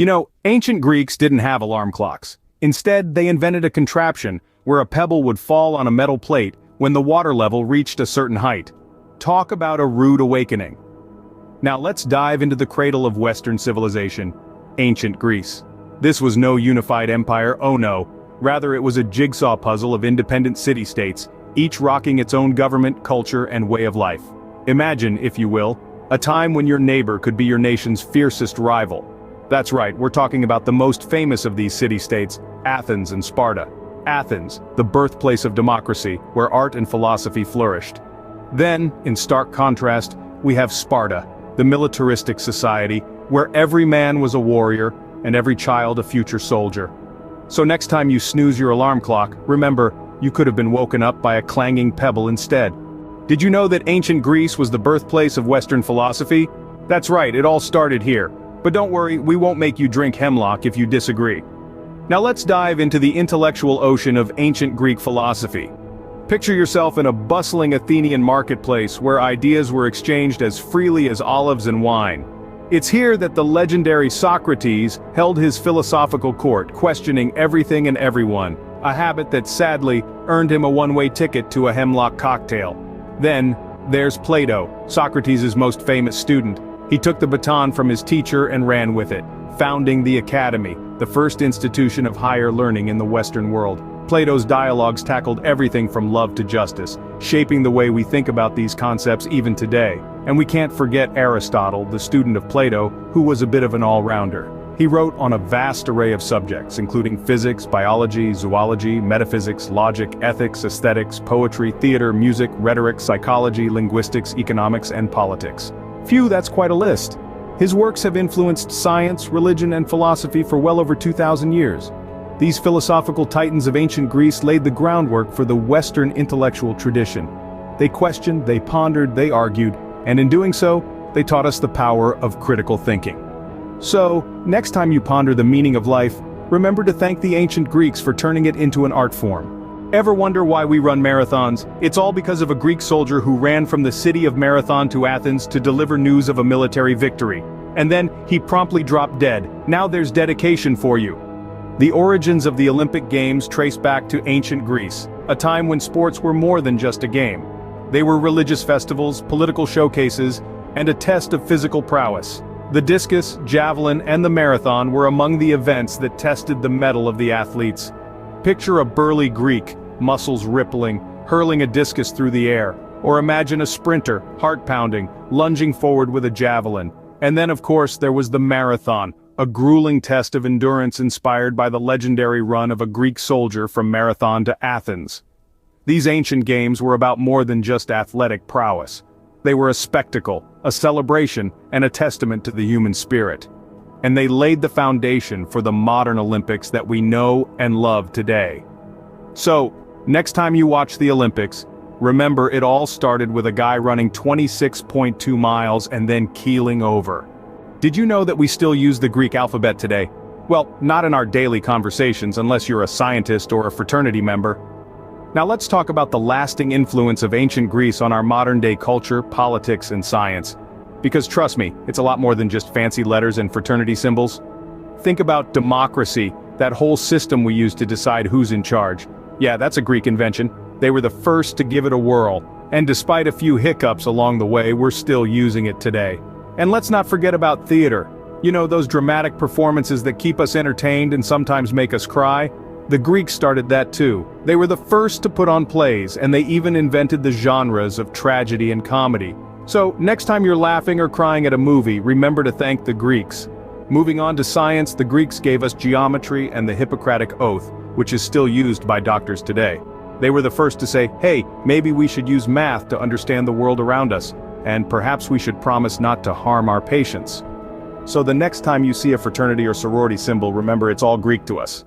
You know, ancient Greeks didn't have alarm clocks. Instead, they invented a contraption where a pebble would fall on a metal plate when the water level reached a certain height. Talk about a rude awakening. Now let's dive into the cradle of Western civilization, ancient Greece. This was no unified empire, oh no. Rather, it was a jigsaw puzzle of independent city-states, each rocking its own government, culture, and way of life. Imagine, if you will, a time when your neighbor could be your nation's fiercest rival. That's right, we're talking about the most famous of these city-states, Athens and Sparta. Athens, the birthplace of democracy, where art and philosophy flourished. Then, in stark contrast, we have Sparta, the militaristic society, where every man was a warrior, and every child a future soldier. So next time you snooze your alarm clock, remember, you could have been woken up by a clanging pebble instead. Did you know that ancient Greece was the birthplace of Western philosophy? That's right, it all started here. But don't worry, we won't make you drink hemlock if you disagree. Now let's dive into the intellectual ocean of ancient Greek philosophy. Picture yourself in a bustling Athenian marketplace where ideas were exchanged as freely as olives and wine. It's here that the legendary Socrates held his philosophical court, questioning everything and everyone, a habit that sadly earned him a one-way ticket to a hemlock cocktail. Then, there's Plato, Socrates' most famous student. He took the baton from his teacher and ran with it, founding the Academy, the first institution of higher learning in the Western world. Plato's dialogues tackled everything from love to justice, shaping the way we think about these concepts even today. And we can't forget Aristotle, the student of Plato, who was a bit of an all-rounder. He wrote on a vast array of subjects, including physics, biology, zoology, metaphysics, logic, ethics, aesthetics, poetry, theater, music, rhetoric, psychology, linguistics, economics, and politics. Phew, that's quite a list. His works have influenced science, religion, and philosophy for well over 2,000 years. These philosophical titans of ancient Greece laid the groundwork for the Western intellectual tradition. They questioned, they pondered, they argued, and in doing so, they taught us the power of critical thinking. So, next time you ponder the meaning of life, remember to thank the ancient Greeks for turning it into an art form. Ever wonder why we run marathons? It's all because of a Greek soldier who ran from the city of Marathon to Athens to deliver news of a military victory. And then, he promptly dropped dead. Now there's dedication for you. The origins of the Olympic Games trace back to ancient Greece, a time when sports were more than just a game. They were religious festivals, political showcases, and a test of physical prowess. The discus, javelin, and the marathon were among the events that tested the mettle of the athletes. Picture a burly Greek, muscles rippling, hurling a discus through the air, or imagine a sprinter, heart-pounding, lunging forward with a javelin. And then of course there was the marathon, a grueling test of endurance inspired by the legendary run of a Greek soldier from Marathon to Athens. These ancient games were about more than just athletic prowess. They were a spectacle, a celebration, and a testament to the human spirit. And they laid the foundation for the modern Olympics that we know and love today. So, next time you watch the Olympics, remember it all started with a guy running 26.2 miles and then keeling over. Did you know that we still use the Greek alphabet today? Well, not in our daily conversations unless you're a scientist or a fraternity member. Now let's talk about the lasting influence of ancient Greece on our modern-day culture, politics, and science. Because trust me, it's a lot more than just fancy letters and fraternity symbols. Think about democracy, that whole system we use to decide who's in charge. Yeah, that's a Greek invention. They were the first to give it a whirl. And despite a few hiccups along the way, we're still using it today. And let's not forget about theater. You know, those dramatic performances that keep us entertained and sometimes make us cry? The Greeks started that too. They were the first to put on plays, and they even invented the genres of tragedy and comedy. So, next time you're laughing or crying at a movie, remember to thank the Greeks. Moving on to science, the Greeks gave us geometry and the Hippocratic Oath, which is still used by doctors today. They were the first to say, hey, maybe we should use math to understand the world around us, and perhaps we should promise not to harm our patients. So the next time you see a fraternity or sorority symbol, remember it's all Greek to us.